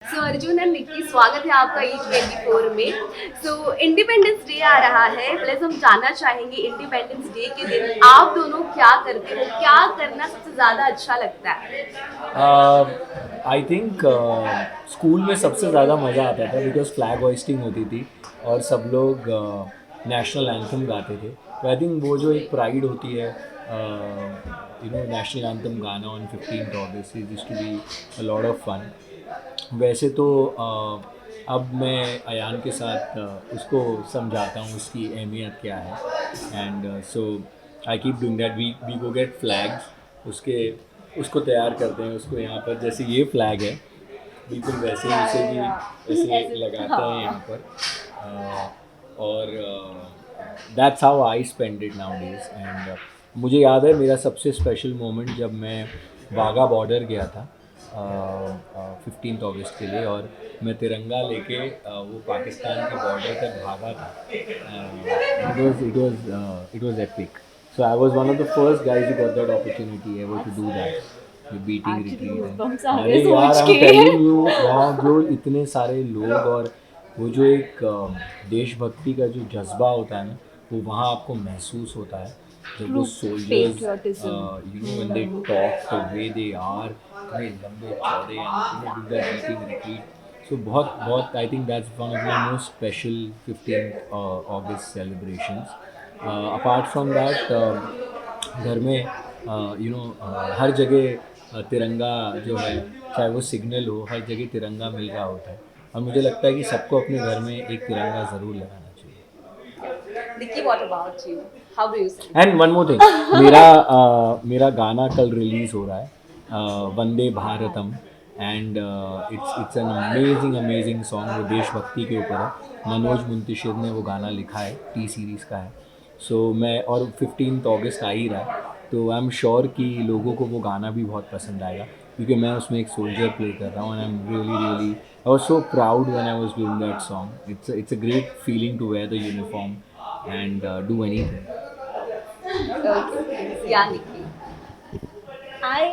सो Arjun and Nikki, स्वागत है आपका E24 में। सो इंडिपेंडेंस डे आ रहा है, प्लस हम जानना चाहेंगे इंडिपेंडेंस डे के दिन आप दोनों क्या करते हो, क्या करना सबसे ज्यादा अच्छा लगता है? आई थिंक स्कूल में सबसे ज़्यादा मज़ा आता था बिकॉज फ्लैग होइस्टिंग होती थी और सब लोग नेशनल एंथम गाते थे। तो आई थिंक वो जो एक प्राइड होती है, नेशनल एंथम गाना on 15th August is to be a lot of fun. वैसे तो अब मैं अयान के साथ उसको समझाता हूँ उसकी अहमियत क्या है। And so I keep doing that. We go get flags, उसके उसको तैयार करते हैं। उसको यहाँ पर जैसे ये फ्लैग है, बिल्कुल वैसे ही उसे भी ऐसे लगाते हैं यहाँ पर। और that's how I spend it now days. And मुझे याद है मेरा सबसे स्पेशल मोमेंट जब मैं वाघा बॉर्डर गया था 15th अगस्त के लिए, और मैं तिरंगा लेके वो पाकिस्तान के बॉर्डर तक भागा था। It was epic. So I was one of the first guys who got that opportunity ever to do that, the beating actually retreat। Goosebumps आ And रहे अरे यार, सोच I'm के। telling you, वहाँ जो इतने सारे लोग और वो जो एक देशभक्ति का जो जज्बा होता है ना, वो वहाँ आपको महसूस होता है जब वो true soldiers, patriotism. when they talk the way they are, इतने लंबे चौड़े, and do that beating retreat। So बहुत बहुत I think that's one of my most special 15th August celebrations। Apart from that घर में हर जगह तिरंगा जो है, चाहे वो सिग्नल हो, हर जगह तिरंगा मिल रहा होता है। और मुझे लगता है कि सबको अपने घर में एक तिरंगा ज़रूर लगाना चाहिए। Nikki, what about you? How do you and one more thing, मेरा गाना कल रिलीज़ हो रहा है, Vande Bharatam. And it's an amazing amazing song. वो देशभक्ति के ऊपर है। मनोज मुंतशिर ने वो गाना लिखा है, टी सीरीज़ का है। सो मैं, और 15th अगस्त आ ही रहा है, तो आई एम श्योर कि लोगों को वो गाना भी बहुत पसंद आएगा, क्योंकि मैं उसमें एक सोल्जर प्ले कर रहा हूँ। And I am really really, I was so proud when I was doing that song. It's a great feeling to wear the uniform and do anything. Okay, या निक्की? आई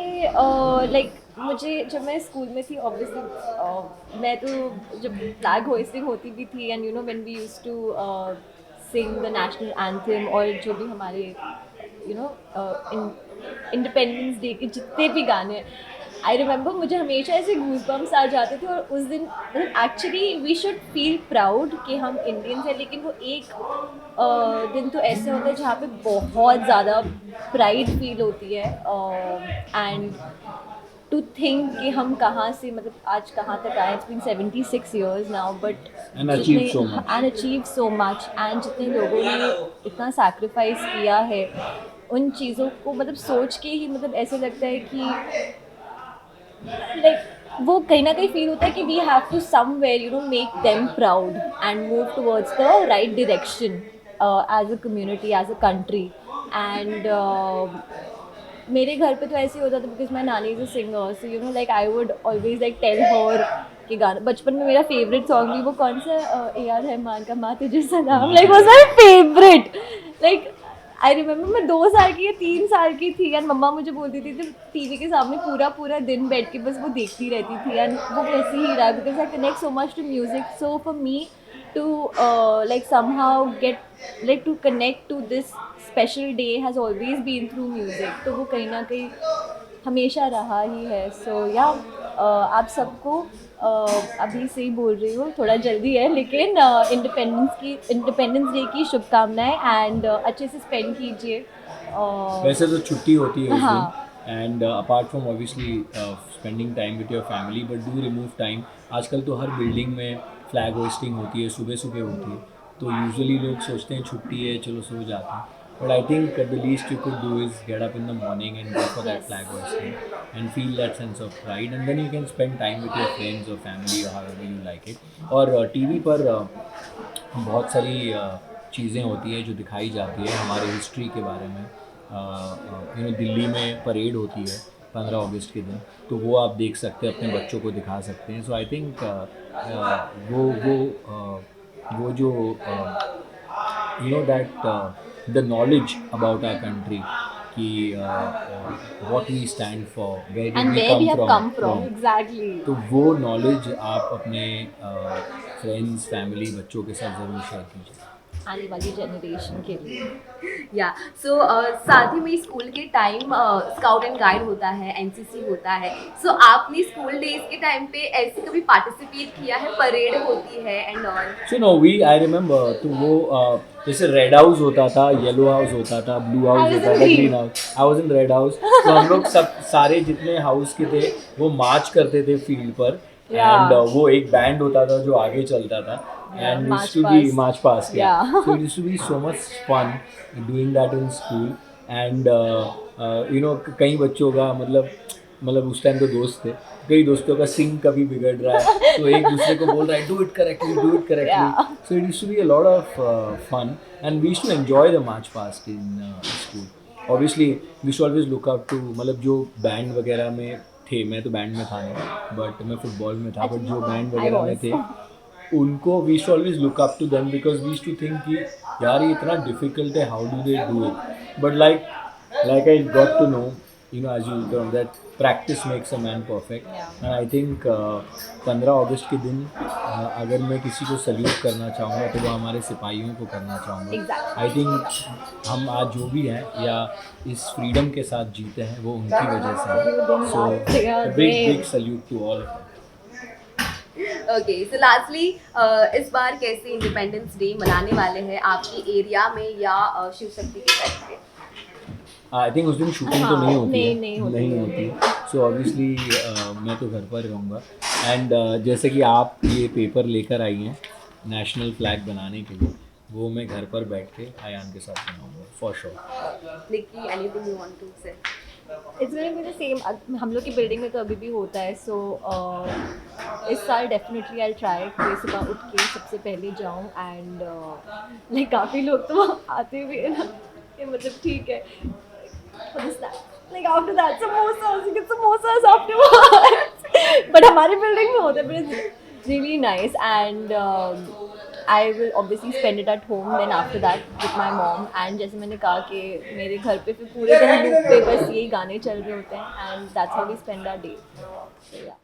लाइक मुझे जब मैं school में थी obviously मैं तो जब flag hoisting होती भी थी and when we used to sing the national anthem और जो भी हमारे यू नो इंडिपेंडेंस डे के जितने भी गाने आई रिमेंबर मुझे हमेशा ऐसे गूज़बम्प्स आ जाते थे। और उस दिन मतलब actually we should feel proud कि हम इंडियंस हैं, लेकिन वो एक दिन तो ऐसे होता है जहाँ पे बहुत ज़्यादा प्राइड फील होती है। एंड टू थिंक कि हम कहाँ से मतलब आज कहाँ तक आए। It's been 76 years now, but and जितने achieve so much. And achieve so much and जितने लोगों ने इतना सैक्रिफाइस किया है, उन चीज़ों को मतलब सोच के ही मतलब ऐसे लगता है कि लाइक वो कहीं ना कहीं फील होता है कि we have to somewhere make them proud and move towards the right direction as a community, as a country. And मेरे घर पे तो ऐसे ही होता था बिकॉज माई नानी is a singer, so like I would always like tell her कि गाना बचपन में मेरा फेवरेट सॉन्ग भी वो कौन सा A R रहमान का माँ तुझे सलाम, like was my favourite. Like I remember मैं 2 साल की या 3 साल की थी एंड मम्मा मुझे बोलती थी जब टीवी के सामने पूरा पूरा दिन बैठ के बस वो देखती रहती थी। एंड वो वैसे ही रहा because I connect so much to music. So for me to like somehow get like to connect to this special day has always been through music, तो वो कहीं ना कहीं हमेशा रहा ही है। सो या आप सबको अभी से ही बोल रही हूँ, थोड़ा जल्दी है लेकिन इंडिपेंडेंस डे की शुभकामनाएं एंड अच्छे से स्पेंड कीजिए। वैसे तो छुट्टी होती है उस दिन। हाँ। And apart from obviously spending time with your family, but do remove time. आजकल तो हर बिल्डिंग में फ्लैग होइस्टिंग होती है, सुबह सुबह होती है। तो यूजुअली लोग सोचते हैं छुट्टी है, चलो सो जाते हैं। But I think the least you could do is get up in the morning and go for that yes. Flag hoisting and feel that sense of pride, and then you can spend time with your friends और family और however you like it. और TV पर बहुत सारी चीज़ें होती है जो दिखाई जाती है हमारे हिस्ट्री के बारे में। दिल्ली में परेड होती है 15 अगस्त के दिन, तो वो आप देख सकते हैं, अपने बच्चों को दिखा सकते हैं। सो आई थिंक वो जो that the knowledge about our country, कि what we stand for, where And did we where we come have come from, from. exactly. तो वो नॉलेज आप अपने फ्रेंड्स, फैमिली, बच्चों के साथ ज़रूर शेयर कीजिए। आने वाली जनरेशन के लिए। या सो साथ ही में स्कूल के टाइम स्काउट एंड गाइड होता है, एनसीसी होता है। सो आपने स्कूल डेज के टाइम पे ऐसे कभी पार्टिसिपेट किया है? परेड होती है and all. So no we I remember, तो वो जैसे रेड हाउस होता था, येलो हाउस होता था, ब्लू हाउस I was होता in था, green. Green house, I was in red house. तो हम लोग सब सारे जितने हाउस के थे वो मार्च करते थे फील्ड पर। Yeah. एंड वो एक बैंड होता था जो आगे चलता था, and March it's to be past. March past, या Yeah. So it to be so much fun doing that in school. And you know कई बच्चों का मतलब उस टाइम तो दोस्त थे, कई दोस्तों का सिंग कभी बिगड़ रहा है तो एक दूसरे को बोल रहा है do it correctly, do it correctly. Yeah. So it used to be a lot of fun, and we used to enjoy the march past in school. Obviously, we used to always look up to, मतलब जो band वगैरह में थे, मैं तो band में था नहीं, बट मैं फुटबॉल में था, बट जो बैंड I वगैरह में was. थे उनको we used to always look up to them because we used to think कि यार ये इतना difficult है, how do they do it? But like I got to know, you know, as you know, that practice makes a man perfect. Yeah. And I think 15 अगस्त के दिन अगर मैं किसी को सल्यूट करना चाहूँगा तो वो हमारे सिपाहियों को करना चाहूँगा। Exactly. आई थिंक हम आज जो भी हैं या इस फ्रीडम के साथ जीते हैं वो उनकी वजह से है। So big salute to all of them. Okay, so lastly इस बार कैसे इंडिपेंडेंस डे मनाने वाले हैं आपके एरिया में या शिव शक्ति के साइड पे? आई थिंक उस दिन शूटिंग तो हाँ, नहीं होती है, नहीं होती नहीं है। होती। सो ऑब्वियसली मैं तो घर पर रहूँगा। एंड जैसे कि आप ये पेपर लेकर आई हैं नेशनल फ्लैग बनाने के लिए, वो मैं घर पर बैठ के अयान के साथ बनाऊँगा for sure. Nikki, anything you want to say? It's going to be the same. हम लोग की बिल्डिंग में तो अभी भी होता है। सो इस साल डेफिनेटली आई ट्राई कि सुबह उठ के सबसे पहले जाऊँ एंड लाइक काफ़ी लोग तो वहाँ आते भी है ना कि मतलब ठीक है like after that samosas, you get samosas afterwards. But हमारी बिल्डिंग में होता है, but it's really nice and I will obviously spend it at home then after that with my mom। and जैसे मैंने कहा कि मेरे घर पे फिर पूरे दिन लूप पे बस यही गाने चल रहे होते हैं and that's how we spend our day। So yeah।